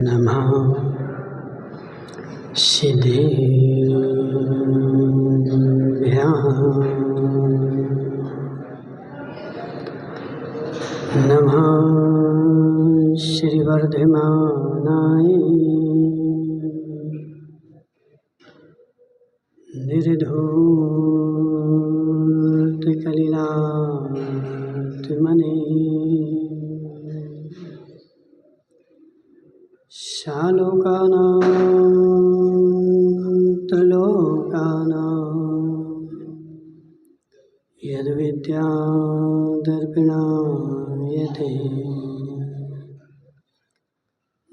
नमः सिद्धेभ्यः नमः श्रीवर्धमानाय निर्धूतकलिलात्मने शालोकानां त्रिलोकानां यद्विद्यादर्पिणायते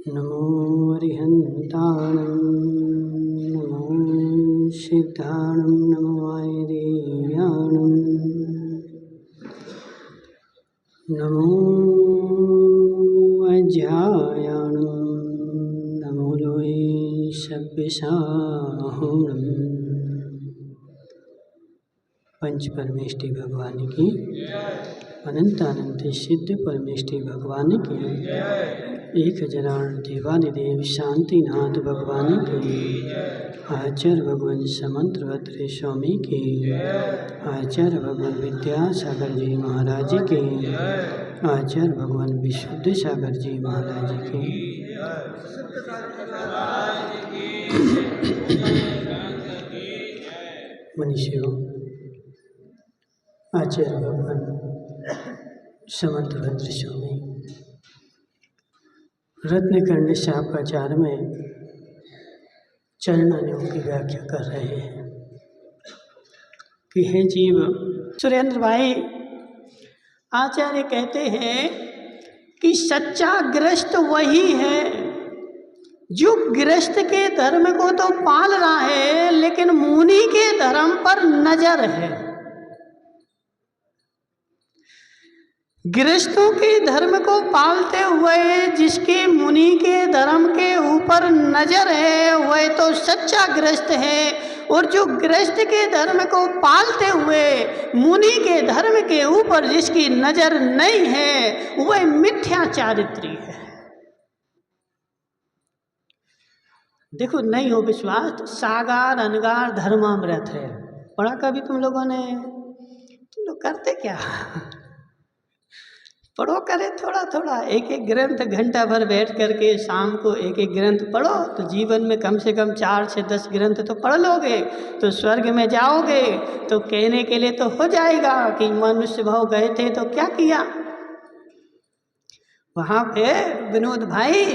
नमो अरिहन्ताणं नमो सिद्धाणं नमो वायुदेव्याणं नमो अज्यायाणं नमो लोये सभ्यसाहुणं। पंच परमेष्टि भगवान की, अनंत अनंत सिद्ध परमेष्टि भगवान की, एक हजाराण देवादिदेव शांतिनाथ भगवान की, आचार्य भगवान समंतभद्र स्वामी की, आचार्य भगवान विद्यासागर जी महाराज की, आचार्य भगवान विशुद्ध सागर जी महाराज की। मनुष्यों, आचार्य भगवान समंतभद्र स्वामी रत्नकर्ण शापाचार में चरणान्यों की व्याख्या कर रहे हैं कि हे जीव। सुरेंद्र भाई, आचार्य कहते हैं कि सच्चा गृहस्थ वही है जो गृहस्थ के धर्म को तो पाल रहा है लेकिन मुनि के धर्म पर नजर है। गृहस्थों के धर्म को पालते हुए जिसके मुनि के धर्म के ऊपर नजर है वह तो सच्चा गृहस्थ है, और जो गृहस्थ के धर्म को पालते हुए मुनि के धर्म के ऊपर जिसकी नजर नहीं है वह मिथ्या चारित्री है। देखो, नहीं हो विश्वास तो सागार अनगार धर्मामृत है। पढ़ा कभी तुम लोगों ने? तुम लोग करते क्या? पढ़ो करे थोड़ा थोड़ा, एक एक ग्रंथ घंटा भर बैठ करके शाम को एक एक ग्रंथ पढ़ो तो जीवन में कम से कम 4 से 10 ग्रंथ तो पढ़ लोगे तो स्वर्ग में जाओगे। तो कहने के लिए तो हो जाएगा कि मनुष्य भाव गए थे तो क्या किया। वहाँ पे विनोद भाई,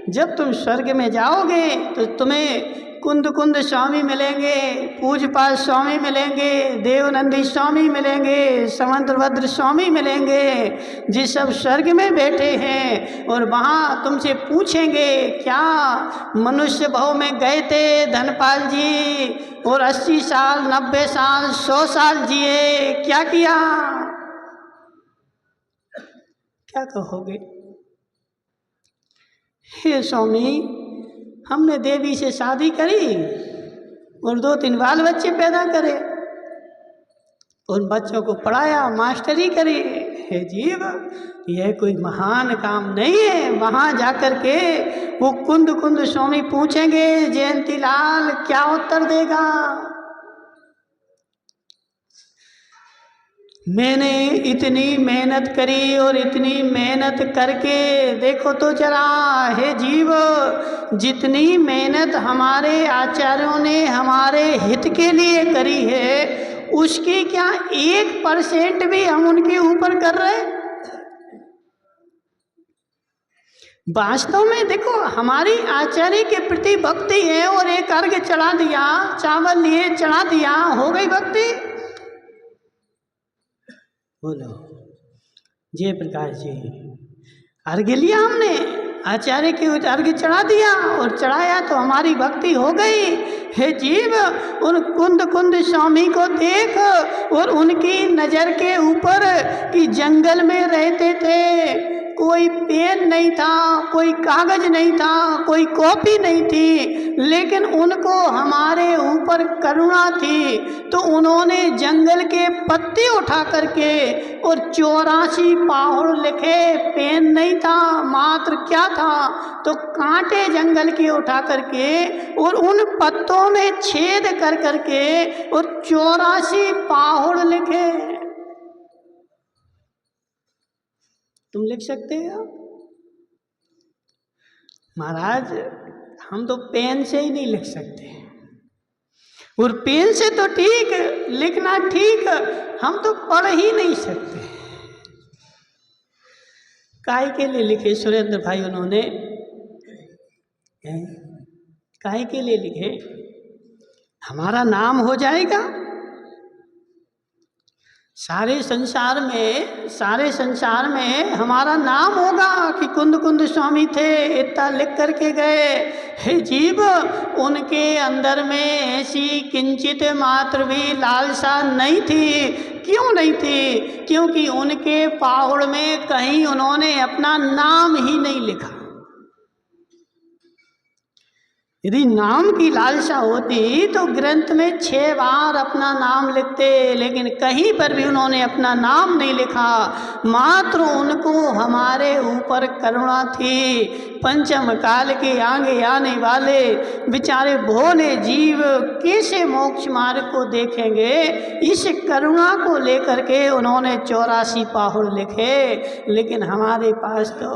जब तुम स्वर्ग में जाओगे तो तुम्हें कुंद कुंद स्वामी मिलेंगे, पूजपाल स्वामी मिलेंगे, देवनंदी स्वामी मिलेंगे, समंतभद्र स्वामी मिलेंगे, जिस सब स्वर्ग में बैठे हैं। और वहाँ तुमसे पूछेंगे क्या मनुष्य भाव में गए थे धनपाल जी, और 80 साल 90 साल 100 साल जिए, क्या किया? क्या कहोगे? हे स्वामी, हमने देवी से शादी करी और 2-3 बाल बच्चे पैदा करे, उन बच्चों को पढ़ाया, मास्टरी करी। हे जीव, यह कोई महान काम नहीं है। वहाँ जाकर के वो कुंद कुंद स्वामी पूछेंगे जयंती लाल, क्या उत्तर देगा? मैंने इतनी मेहनत करी और इतनी मेहनत करके देखो तो जरा, हे जीव, जितनी मेहनत हमारे आचार्यों ने हमारे हित के लिए करी है उसकी क्या 1% भी हम उनके ऊपर कर रहे? वास्तव में देखो, हमारी आचार्य के प्रति भक्ति है और एक अर्घ्य चढ़ा दिया, चावल लिए चढ़ा दिया, हो गई भक्ति। बोलो जयप्रकाश जी, अर्घ्य लिया हमने, आचार्य के अर्घ्य चढ़ा दिया और चढ़ाया तो हमारी भक्ति हो गई। हे जीव, उन कुंद कुंद स्वामी को देख और उनकी नज़र के ऊपर कि जंगल में रहते थे, कोई पेन नहीं था, कोई कागज नहीं था, कोई कॉपी नहीं थी, लेकिन उनको हमारे ऊपर करुणा थी। तो उन्होंने जंगल के पत्ते उठा करके और 84 पहाड़ लिखे। पेन नहीं था, मात्र क्या था, तो कांटे जंगल के उठा करके और उन पत्तों में छेद कर करके और 84 पहाड़ लिखे। तुम लिख सकते हो? महाराज हम तो पेन से ही नहीं लिख सकते, और पेन से तो ठीक लिखना ठीक, हम तो पढ़ ही नहीं सकते। काहे के लिए लिखे सुरेंद्र भाई उन्होंने? काहे के लिए लिखे? हमारा नाम हो जाएगा सारे संसार में हमारा नाम होगा कि कुंद कुंद स्वामी थे, इतना लिख करके गए। हे जीव, उनके अंदर में ऐसी किंचित मात्र भी लालसा नहीं थी। क्यों नहीं थी? क्योंकि उनके पाहुड़ में कहीं उन्होंने अपना नाम ही नहीं लिखा। यदि नाम की लालसा होती तो ग्रंथ में 6 बार अपना नाम लिखते, लेकिन कहीं पर भी उन्होंने अपना नाम नहीं लिखा। मात्र उनको हमारे ऊपर करुणा थी। पंचम काल के आगे आने वाले बेचारे भोले जीव कैसे मोक्ष मार्ग को देखेंगे, इस करुणा को लेकर के उन्होंने 84 पहाड़ लिखे। लेकिन हमारे पास तो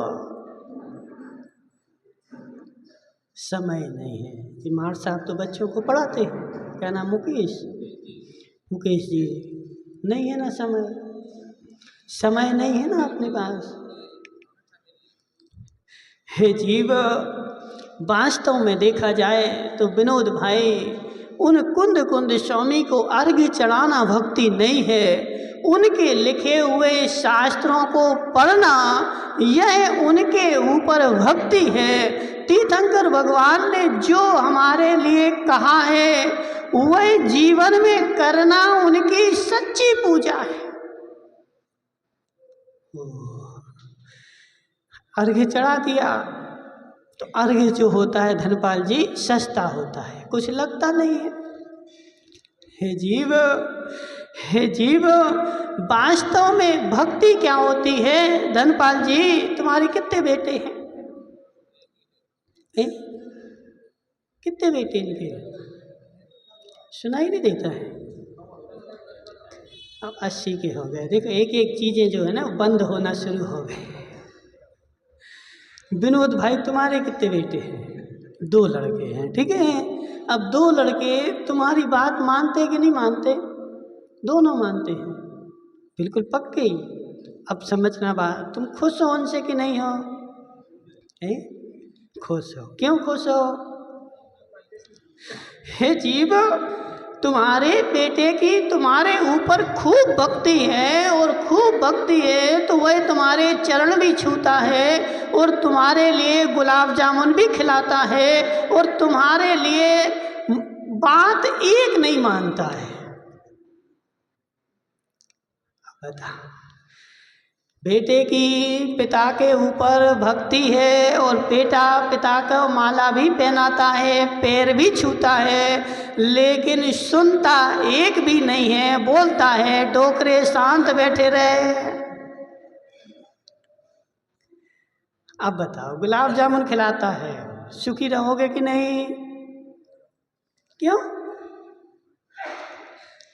समय नहीं है। इमार साहब तो बच्चों को पढ़ाते हैं, क्या नाम, मुकेश जी, नहीं है ना समय नहीं है ना अपने पास। हे जीव, वास्तव में देखा जाए तो विनोद भाई, उन कुंद कुंद स्वामी को अर्घ्य चढ़ाना भक्ति नहीं है। उनके लिखे हुए शास्त्रों को पढ़ना यह उनके ऊपर भक्ति है। तीर्थंकर भगवान ने जो हमारे लिए कहा है वह जीवन में करना उनकी सच्ची पूजा है। अर्घ्य चढ़ा दिया तो अर्घ्य जो होता है धनपाल जी सस्ता होता है, कुछ लगता नहीं है। हे जीव, वास्तव में भक्ति क्या होती है? धनपाल जी, तुम्हारे कितने बेटे हैं? कितने बेटे इनके? सुनाई नहीं देता है। अब 80 के हो गए। देखो एक एक चीजें जो है ना बंद होना शुरू हो गए। विनोद भाई, तुम्हारे कितने बेटे हैं? 2 लड़के हैं, ठीक है। अब 2 लड़के तुम्हारी बात मानते कि नहीं मानते? दोनों मानते हैं, बिल्कुल पक्के ही। अब समझना बात, तुम खुश हो उनसे कि नहीं हो? खुश हो। क्यों खुश हो? हे जीव, तुम्हारे बेटे की तुम्हारे ऊपर खूब भक्ति है, और खूब भक्ति है तो वह तुम्हारे चरण भी छूता है, और तुम्हारे लिए गुलाब जामुन भी खिलाता है, और तुम्हारे लिए बात एक नहीं मानता है। बता, बेटे की पिता के ऊपर भक्ति है, और बेटा पिता को माला भी पहनाता है, पैर भी छूता है, लेकिन सुनता एक भी नहीं है। बोलता है डोकरे शांत बैठे रहे। अब बताओ, गुलाब जामुन खिलाता है, सुखी रहोगे कि नहीं? क्यों?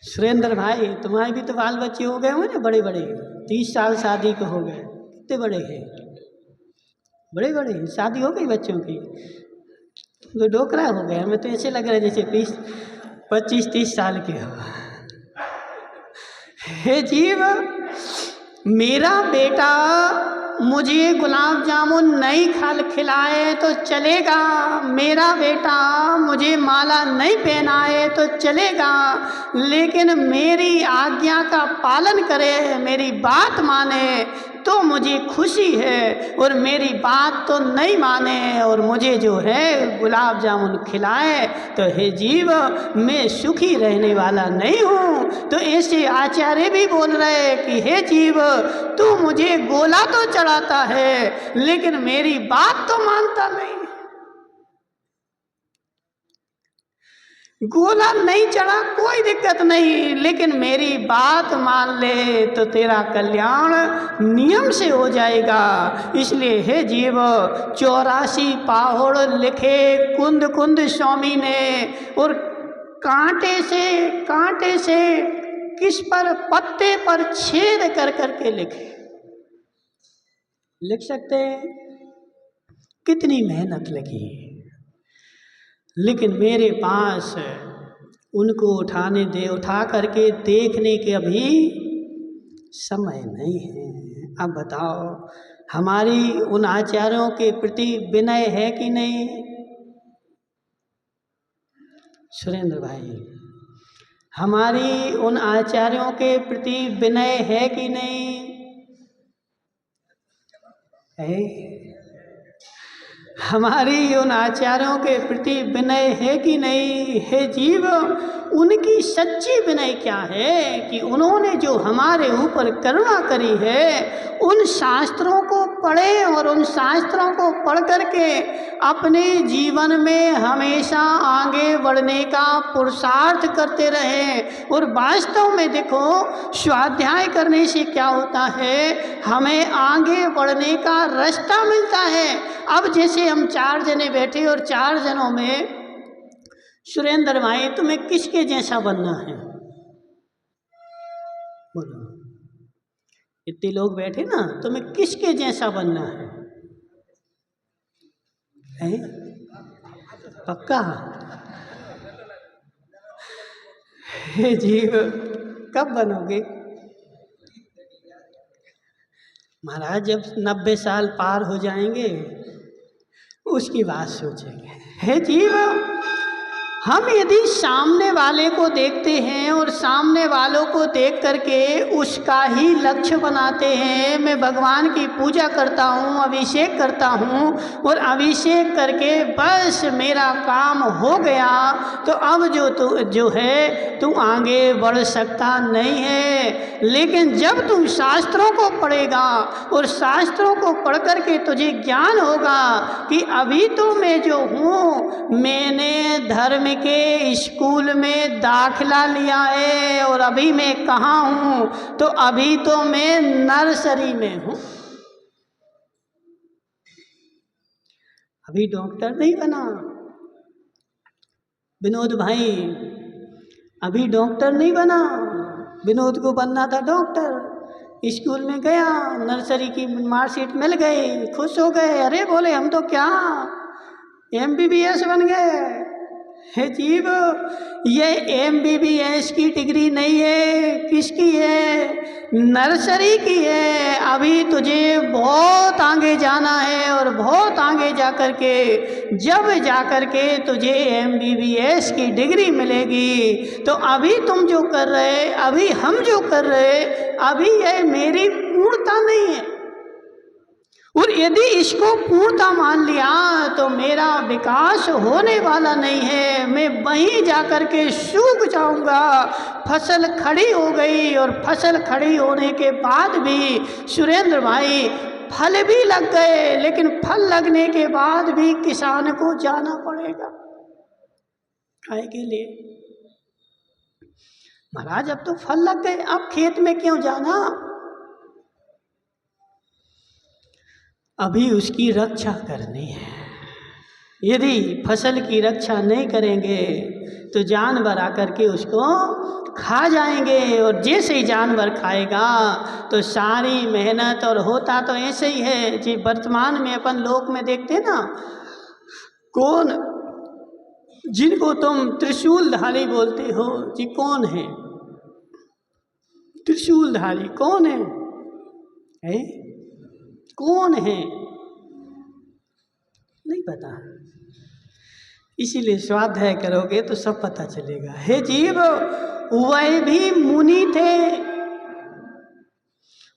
सुरेंद्र भाई, तुम्हारे भी तो बाल बच्चे हो गए होंगे ना, बड़े बड़े, 30 साल शादी को हो गए। कितने बड़े हैं? बड़े बड़े हैं, शादी हो गई बच्चों की, तो डोकरा हो गया। हमें तो ऐसे लग रहा है जैसे 25-30 साल के हो। हे जीव, मेरा बेटा मुझे गुलाब जामुन नहीं खिलाए तो चलेगा, मेरा बेटा मुझे माला नहीं पहनाए तो चलेगा, लेकिन मेरी आज्ञा का पालन करे, मेरी बात माने, तो मुझे खुशी है, और मेरी बात तो नहीं माने और मुझे जो है गुलाब जामुन खिलाए तो हे जीव मैं सुखी रहने वाला नहीं हूँ। तो ऐसे आचार्य भी बोल रहे कि हे जीव तू मुझे गोला तो चढ़ाता है लेकिन मेरी बात तो मानता नहीं। गोला नहीं चढ़ा कोई दिक्कत नहीं, लेकिन मेरी बात मान ले तो तेरा कल्याण नियम से हो जाएगा। इसलिए हे जीव 84 पाहुड़ लिखे कुंद कुंद स्वामी ने, और कांटे से किस पर पत्ते पर छेद कर करके लिख सकते हैं। कितनी मेहनत लगी, लेकिन मेरे पास उनको उठा करके देखने के अभी समय नहीं है। अब बताओ हमारी उन आचार्यों के प्रति विनय है कि नहीं? सुरेंद्र भाई, हमारी उन आचार्यों के प्रति विनय है कि नहीं है? हमारी उन आचार्यों के प्रति विनय है कि नहीं? हे जीव उनकी सच्ची विनय क्या है कि उन्होंने जो हमारे ऊपर करुणा करी है, उन शास्त्रों को पढ़े और उन शास्त्रों को पढ़ करके अपने जीवन में हमेशा आगे बढ़ने का पुरुषार्थ करते रहे। और वास्तव में देखो स्वाध्याय करने से क्या होता है, हमें आगे बढ़ने का रास्ता मिलता है। अब जैसे हम 4 जने बैठे और 4 जनों में सुरेंद्र भाई तुम्हें किसके जैसा बनना है? बोलो, इतने लोग बैठे ना, तुम्हें किसके जैसा बनना है? पक्का? हे जीव कब बनोगे? महाराज जब 90 साल पार हो जाएंगे उसकी बात सोचेंगे। हे जीव हम यदि सामने वाले को देखते हैं और सामने वालों को देख करके उसका ही लक्ष्य बनाते हैं, मैं भगवान की पूजा करता हूँ, अभिषेक करता हूँ और अभिषेक करके बस मेरा काम हो गया, तो अब जो है तू आगे बढ़ सकता नहीं है। लेकिन जब तुम शास्त्रों को पढ़ेगा और शास्त्रों को पढ़ करके तुझे ज्ञान होगा कि अभी तो मैं जो हूँ मैंने धर्म के स्कूल में दाखिला लिया है और अभी मैं कहाँ हूँ, तो अभी तो मैं नर्सरी में हूँ। अभी डॉक्टर नहीं बना विनोद भाई, अभी डॉक्टर नहीं बना। विनोद को बनना था डॉक्टर, स्कूल में गया, नर्सरी की मार्कशीट मिल गई, खुश हो गए, अरे बोले हम तो क्या MBBS बन गए। हे जीव ये MBBS की डिग्री नहीं है, किसकी है? नर्सरी की है। अभी तुझे बहुत आगे जाना है और बहुत आगे जा कर के जब जा कर के तुझे MBBS की डिग्री मिलेगी, तो अभी तुम जो कर रहे, अभी हम जो कर रहे, अभी यह मेरी पूर्णता नहीं है। और यदि इसको पूर्णता मान लिया तो मेरा विकास होने वाला नहीं है, मैं वहीं जाकर के सूख जाऊंगा। फसल खड़ी हो गई और फसल खड़ी होने के बाद भी सुरेंद्र भाई फल भी लग गए, लेकिन फल लगने के बाद भी किसान को जाना पड़ेगा खाए के लिए। महाराज अब तो फल लग गए, अब खेत में क्यों जाना? अभी उसकी रक्षा करनी है। यदि फसल की रक्षा नहीं करेंगे तो जानवर आकर के उसको खा जाएंगे, और जैसे ही जानवर खाएगा तो सारी मेहनत, और होता तो ऐसे ही है जी वर्तमान में अपन लोक में देखते ना, कौन जिनको तुम त्रिशूलधारी बोलते हो जी, कौन है त्रिशूलधारी? कौन है? कौन है? नहीं पता, इसीलिए स्वाध्याय करोगे तो सब पता चलेगा। हे जीव वह भी मुनि थे,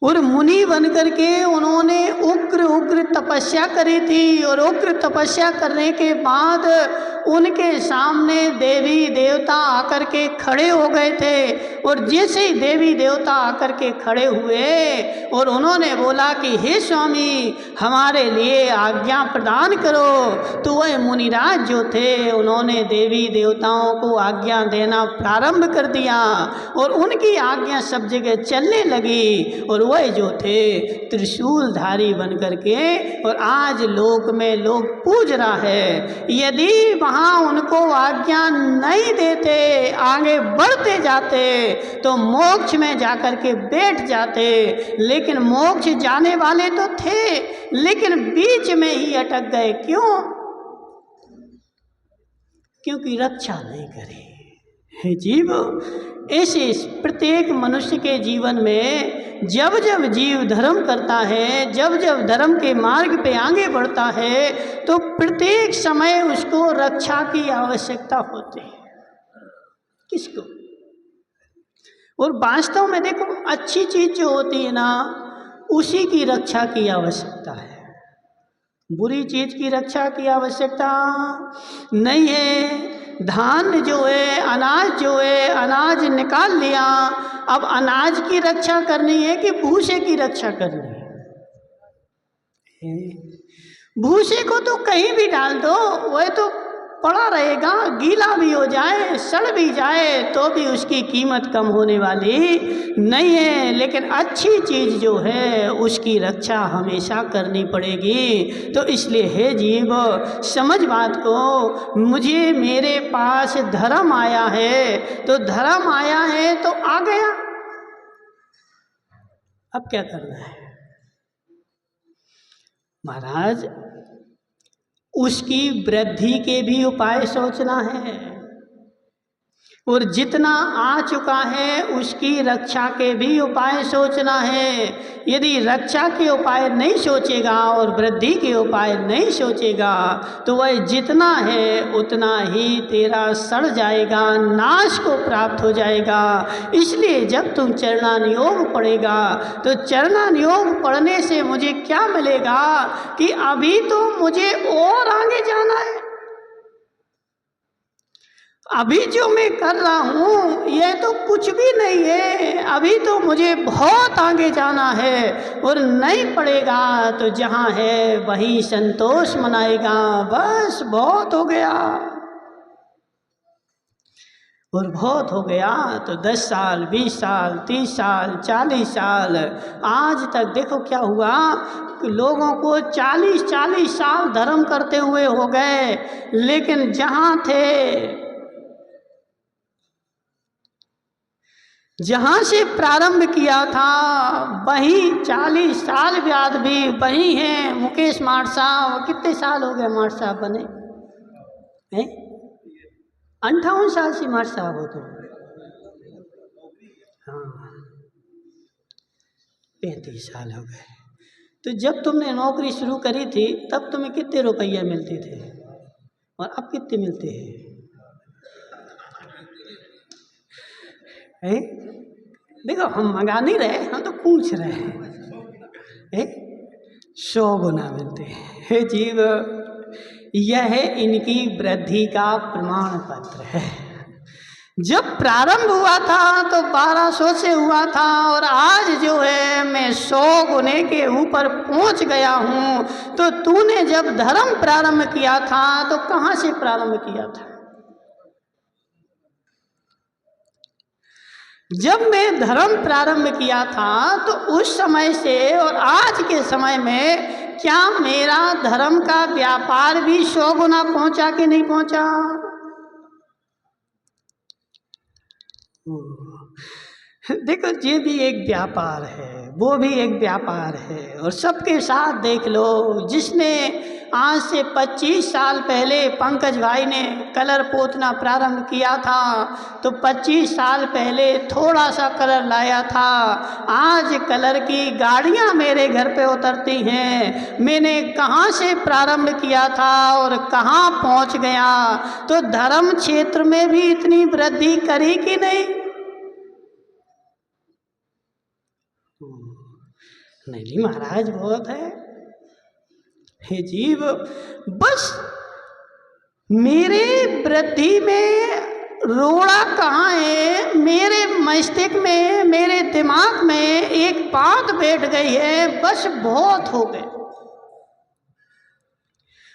और मुनि बनकर के उन्होंने उग्र उग्र तपस्या करी थी। और उग्र तपस्या करने के बाद उनके सामने देवी देवता आकर के खड़े हो गए थे। और जैसे ही देवी देवता आकर के खड़े हुए और उन्होंने बोला कि हे स्वामी, हमारे लिए आज्ञा प्रदान करो, तो वह मुनिराज जो थे उन्होंने देवी देवताओं को आज्ञा देना प्रारंभ कर दिया। और उनकी आज्ञा सब जगह चलने लगी। और वह जो थे त्रिशूलधारी बन करके और आज लोक में लोग पूज रहा है। यदि वहाँ उनको आज्ञा नहीं देते, आगे बढ़ते जाते तो मोक्ष में जाकर के बैठ जाते। लेकिन मोक्ष जाने वाले तो थे, लेकिन बीच में ही अटक गए। क्यों? क्योंकि रक्षा नहीं करी। हे जीव, ऐसे प्रत्येक मनुष्य के जीवन में जब जब जीव धर्म करता है, जब जब धर्म के मार्ग पे आगे बढ़ता है, तो प्रत्येक समय उसको रक्षा की आवश्यकता होती है। किसको? और वास्तव में देखो, अच्छी चीज जो होती है ना, उसी की रक्षा की आवश्यकता है। बुरी चीज की रक्षा की आवश्यकता नहीं है। धान जो है, अनाज जो है, अनाज निकाल लिया, अब अनाज की रक्षा करनी है कि भूसे की रक्षा करनी है? भूसे को तो कहीं भी डाल दो, वह तो पड़ा रहेगा, गीला भी हो जाए, सड़ भी जाए, तो भी उसकी कीमत कम होने वाली नहीं है। लेकिन अच्छी चीज़ जो है उसकी रक्षा हमेशा करनी पड़ेगी। तो इसलिए हे जीव, समझ बात को, मुझे मेरे पास धर्म आया है, तो धर्म आया है तो आ गया, अब क्या करना है महाराज? उसकी वृद्धि के भी उपाय सोचना है। और जितना आ चुका है उसकी रक्षा के भी उपाय सोचना है। यदि रक्षा के उपाय नहीं सोचेगा और वृद्धि के उपाय नहीं सोचेगा, तो वह जितना है उतना ही तेरा सड़ जाएगा, नाश को प्राप्त हो जाएगा। इसलिए जब तुम चरणानुयोग पढ़ेगा, तो चरणानुयोग पढ़ने से मुझे क्या मिलेगा कि अभी तो मुझे और आगे जाना है। अभी जो मैं कर रहा हूँ यह तो कुछ भी नहीं है, अभी तो मुझे बहुत आगे जाना है। और नहीं पड़ेगा तो जहाँ है वही संतोष मनाएगा, बस बहुत हो गया। और बहुत हो गया तो 10 साल, 20 साल, 30 साल, 40 साल, आज तक देखो क्या हुआ कि लोगों को 40-40 साल धर्म करते हुए हो गए, लेकिन जहाँ थे, जहाँ से प्रारंभ किया था वही 40 साल बाद भी वही हैं। मुकेश माठ साहब, कितने साल हो गए माठ साहब बने हैं? 58 साल से माठ साहब हो तो, हाँ 35 साल हो गए। तो जब तुमने नौकरी शुरू करी थी तब तुम्हें कितने रुपये मिलते थे और अब कितने मिलते हैं? देखो, हम मंगा नहीं रहे, हम तो पूछ रहे हैं। 100 गुना मिलते हैं। हे जीव, यह इनकी वृद्धि का प्रमाण पत्र है। जब प्रारंभ हुआ था तो 1200 से हुआ था, और आज जो है मैं 100 गुने के ऊपर पहुंच गया हूं। तो तूने जब धर्म प्रारंभ किया था तो कहां से प्रारंभ किया था? जब मैं धर्म प्रारंभ किया था तो उस समय से और आज के समय में क्या मेरा धर्म का व्यापार भी 100 गुना पहुंचा कि नहीं पहुंचा? देखो, ये भी एक व्यापार है, वो भी एक व्यापार है। और सबके साथ देख लो, जिसने आज से 25 साल पहले पंकज भाई ने कलर पोतना प्रारंभ किया था, तो 25 साल पहले थोड़ा सा कलर लाया था, आज कलर की गाड़ियां मेरे घर पे उतरती हैं। मैंने कहाँ से प्रारंभ किया था और कहाँ पहुँच गया। तो धर्म क्षेत्र में भी इतनी वृद्धि करी कि नहीं? नहीं महाराज बहुत है। हे जीव, बस मेरे वृद्धि में रोड़ा कहाँ है, मेरे मस्तिष्क में, मेरे दिमाग में एक बात बैठ गई है, बस बहुत हो गए।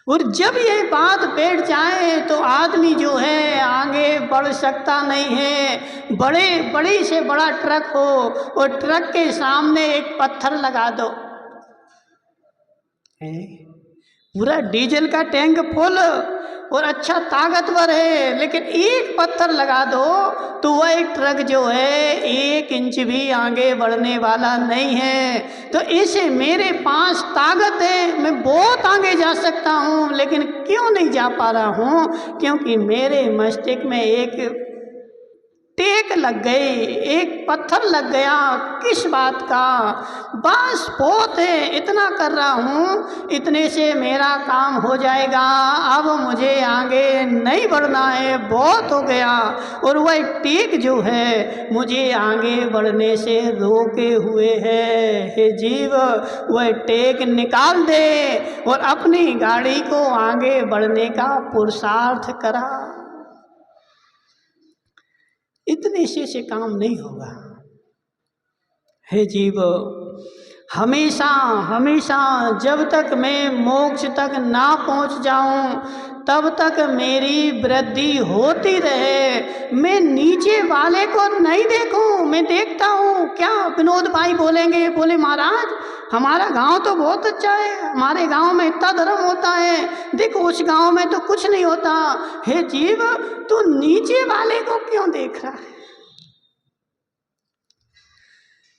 और जब ये बात बैठ जाए तो आदमी जो है आगे बढ़ सकता नहीं है। बड़े से बड़ा ट्रक हो और ट्रक के सामने एक पत्थर लगा दो, पूरा डीजल का टैंक फुल और अच्छा ताकतवर है, लेकिन एक पत्थर लगा दो तो वह एक ट्रक जो है 1 इंच भी आगे बढ़ने वाला नहीं है। तो इसे मेरे पास ताकत है, मैं बहुत आगे जा सकता हूँ, लेकिन क्यों नहीं जा पा रहा हूँ? क्योंकि मेरे मस्तिष्क में एक टेक लग गई, एक पत्थर लग गया। किस बात का? बस बहुत है, इतना कर रहा हूँ, इतने से मेरा काम हो जाएगा, अब मुझे आगे नहीं बढ़ना है, बहुत हो गया। और वह टेक जो है मुझे आगे बढ़ने से रोके हुए है। हे जीव, वह टेक निकाल दे और अपनी गाड़ी को आगे बढ़ने का पुरुषार्थ करा। इतने से काम नहीं होगा। हे जीव, हमेशा हमेशा जब तक मैं मोक्ष तक ना पहुंच जाऊं तब तक मेरी वृद्धि होती रहे। मैं नीचे वाले को नहीं देखूं, मैं देखता हूं। क्या विनोद भाई बोलेंगे, बोले महाराज हमारा गांव तो बहुत अच्छा है, हमारे गांव में इतना धर्म होता है, देखो उस गांव में तो कुछ नहीं होता। हे जीव, तू नीचे वाले को क्यों देख रहा है?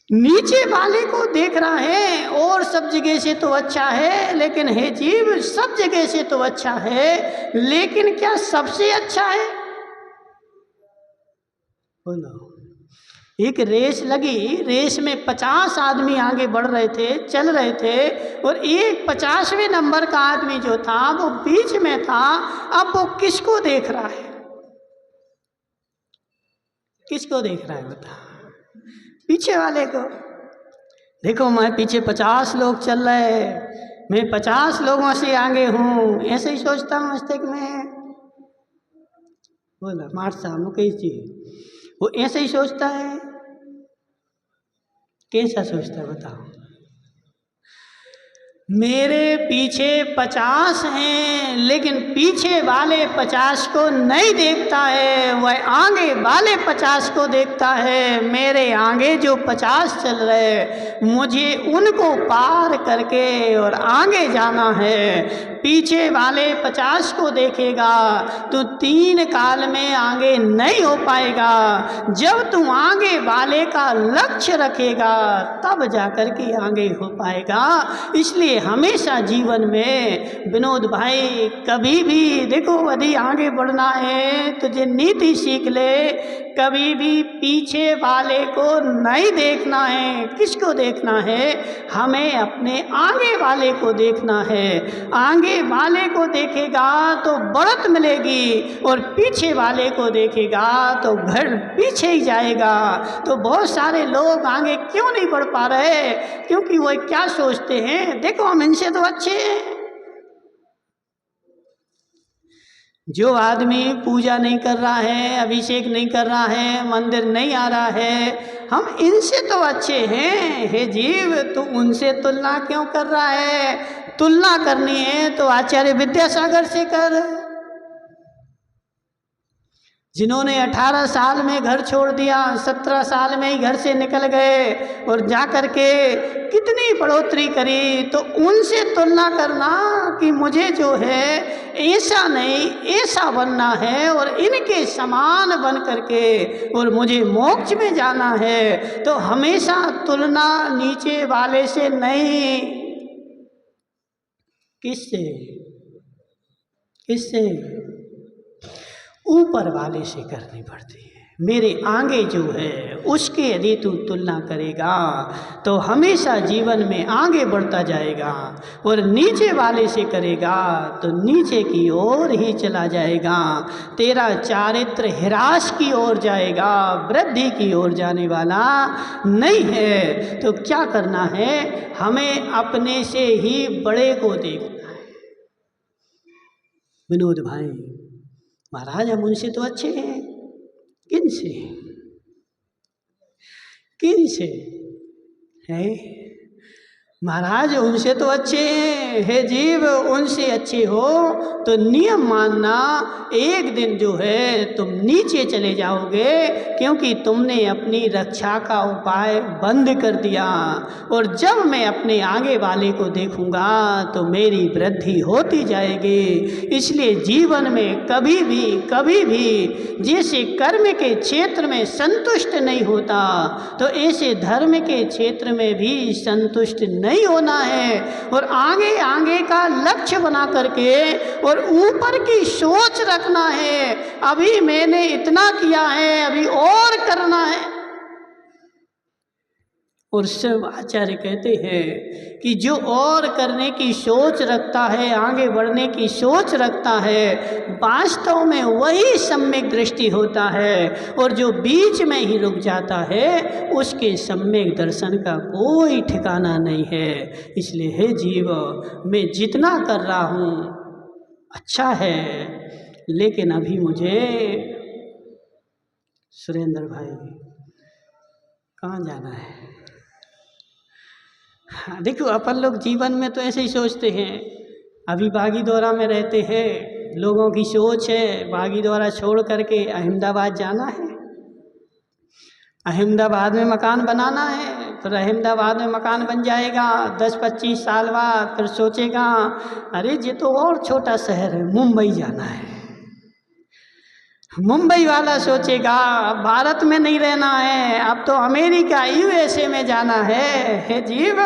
नीचे वाले को देख रहा है और सब जगह से तो अच्छा है, लेकिन हे जीव सब जगह से तो अच्छा है, लेकिन क्या सबसे अच्छा है? बोलो। एक रेस लगी, रेस में 50 आदमी आगे बढ़ रहे थे, चल रहे थे, और एक 50वें नंबर का आदमी जो था वो बीच में था। अब वो किसको देख रहा है? किसको देख रहा है बता? पीछे वाले को। देखो मैं पीछे 50 लोग चल रहे, मैं 50 लोगों से आगे हूँ, ऐसे ही सोचता हूँ मस्तिष्क में। बोला मार साहब मुकेश जी, वो ऐसे ही सोचता है। कैसा सोचता है बताओ? मेरे पीछे 50 हैं, लेकिन पीछे वाले 50 को नहीं देखता है, वह आगे वाले 50 को देखता है। मेरे आगे जो 50 चल रहे, मुझे उनको पार करके और आगे जाना है। पीछे वाले 50 को देखेगा तो 3 काल में आगे नहीं हो पाएगा। जब तुम आगे वाले का लक्ष्य रखेगा तब जाकर के आगे हो पाएगा। इसलिए हमेशा जीवन में विनोद भाई कभी भी देखो, यदि आगे बढ़ना है तुझे नीति सीख ले, कभी भी पीछे वाले को नहीं देखना है। किसको देखना है? हमें अपने आगे वाले को देखना है। आगे वाले को देखेगा तो बढ़त मिलेगी, और पीछे वाले को देखेगा तो घर पीछे ही जाएगा। तो बहुत सारे लोग आगे क्यों नहीं बढ़ पा रहे? क्योंकि वो क्या सोचते हैं, देखो हम इनसे तो अच्छे हैं। जो आदमी पूजा नहीं कर रहा है, अभिषेक नहीं कर रहा है, मंदिर नहीं आ रहा है, हम इनसे तो अच्छे हैं। हे जीव, तू उनसे तुलना क्यों कर रहा है? तुलना करनी है तो आचार्य विद्यासागर से कर, जिन्होंने 18 साल में घर छोड़ दिया, 17 साल में ही घर से निकल गए और जाकर के कितनी बढ़ोतरी करी। तो उनसे तुलना करना कि मुझे जो है ऐसा नहीं ऐसा बनना है और इनके समान बन करके और मुझे मोक्ष में जाना है, तो हमेशा तुलना नीचे वाले से नहीं। किससे? किससे? ऊपर वाले से करनी पड़ती है। मेरे आगे जो है उसके यदि तू तुलना करेगा तो हमेशा जीवन में आगे बढ़ता जाएगा, और नीचे वाले से करेगा तो नीचे की ओर ही चला जाएगा। तेरा चारित्र ह्रास की ओर जाएगा, वृद्धि की ओर जाने वाला नहीं है। तो क्या करना है, हमें अपने से ही बड़े को देखना है। विनोद भाई, महाराज हम उनसे तो अच्छे हैं, किन से, किन से है महाराज, उनसे तो अच्छे हैं। हे जीव, उनसे अच्छे हो तो नियम मानना, एक दिन जो है तुम नीचे चले जाओगे, क्योंकि तुमने अपनी रक्षा का उपाय बंद कर दिया। और जब मैं अपने आगे वाले को देखूंगा तो मेरी वृद्धि होती जाएगी। इसलिए जीवन में कभी भी जैसे कर्म के क्षेत्र में संतुष्ट नहीं होता, तो ऐसे धर्म के क्षेत्र में भी संतुष्ट नहीं होना है, और आगे आगे का लक्ष्य बना करके और ऊपर की सोच रखना है। अभी मैंने इतना किया है, अभी और करना है। और सब आचार्य कहते हैं कि जो और करने की सोच रखता है, आगे बढ़ने की सोच रखता है, वास्तव में वही सम्यक दृष्टि होता है। और जो बीच में ही रुक जाता है, उसके सम्यक दर्शन का कोई ठिकाना नहीं है। इसलिए हे जीव, मैं जितना कर रहा हूँ अच्छा है, लेकिन अभी मुझे, सुरेंद्र भाई कहाँ जाना है? हाँ, देखो अपन लोग जीवन में तो ऐसे ही सोचते हैं। अभी बागीदौरा में रहते हैं, लोगों की सोच है बागीदौरा छोड़ करके अहमदाबाद जाना है, अहमदाबाद में मकान बनाना है। फिर अहमदाबाद में मकान बन जाएगा, 10-25 साल बाद फिर सोचेगा अरे ये तो और छोटा शहर है, मुंबई जाना है। मुंबई वाला सोचेगा अब भारत में नहीं रहना है, अब तो अमेरिका USA में जाना है। हे जीव,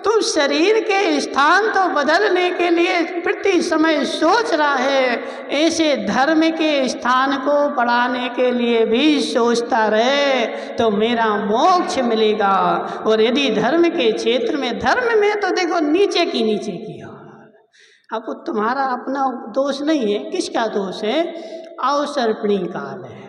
तू शरीर के स्थान तो बदलने के लिए प्रति समय सोच रहा है, ऐसे धर्म के स्थान को बढ़ाने के लिए भी सोचता रहे तो मेरा मोक्ष मिलेगा। और यदि धर्म के क्षेत्र में, धर्म में तो देखो नीचे की हो, अब तुम्हारा अपना दोष नहीं है, किसका दोष है? अवसर्पणी काल है।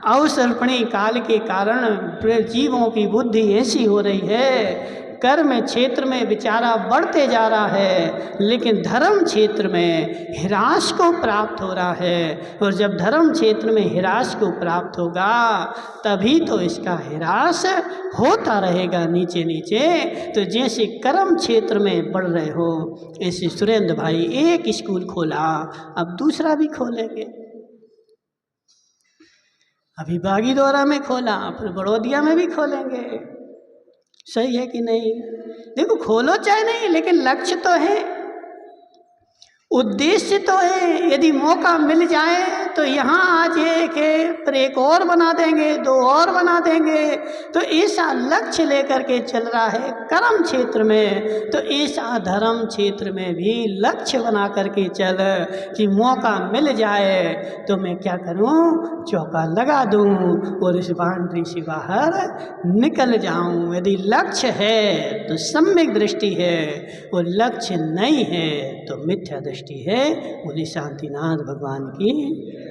अवसर्पणी काल के कारण जीवों की बुद्धि ऐसी हो रही है, कर्म क्षेत्र में बेचारा बढ़ते जा रहा है, लेकिन धर्म क्षेत्र में ह्रास को प्राप्त हो रहा है। और जब धर्म क्षेत्र में ह्रास को प्राप्त होगा तभी तो इसका ह्रास होता रहेगा नीचे नीचे। तो जैसे कर्म क्षेत्र में बढ़ रहे हो, ऐसे सुरेंद्र भाई एक स्कूल खोला, अब दूसरा भी खोलेंगे। अभी बागीदौरा में खोला, फिर बड़ौदिया में भी खोलेंगे। सही है कि नहीं? देखो, खोलो चाहे नहीं, लेकिन लक्ष्य तो है, उद्देश्य तो है। यदि मौका मिल जाए तो यहाँ आज एक है, फिर एक और बना देंगे, 2 और बना देंगे। तो ऐसा लक्ष्य लेकर के चल रहा है कर्म क्षेत्र में, तो ऐसा धर्म क्षेत्र में भी लक्ष्य बना करके चल कि मौका मिल जाए तो मैं क्या करूँ, चौका लगा दूँ और इस बाउंड्री से बाहर निकल जाऊँ। यदि लक्ष्य है तो सम्यक दृष्टि है, और लक्ष्य नहीं है तो मिथ्या दृष्टि है। बोली शांतिनाथ भगवान की।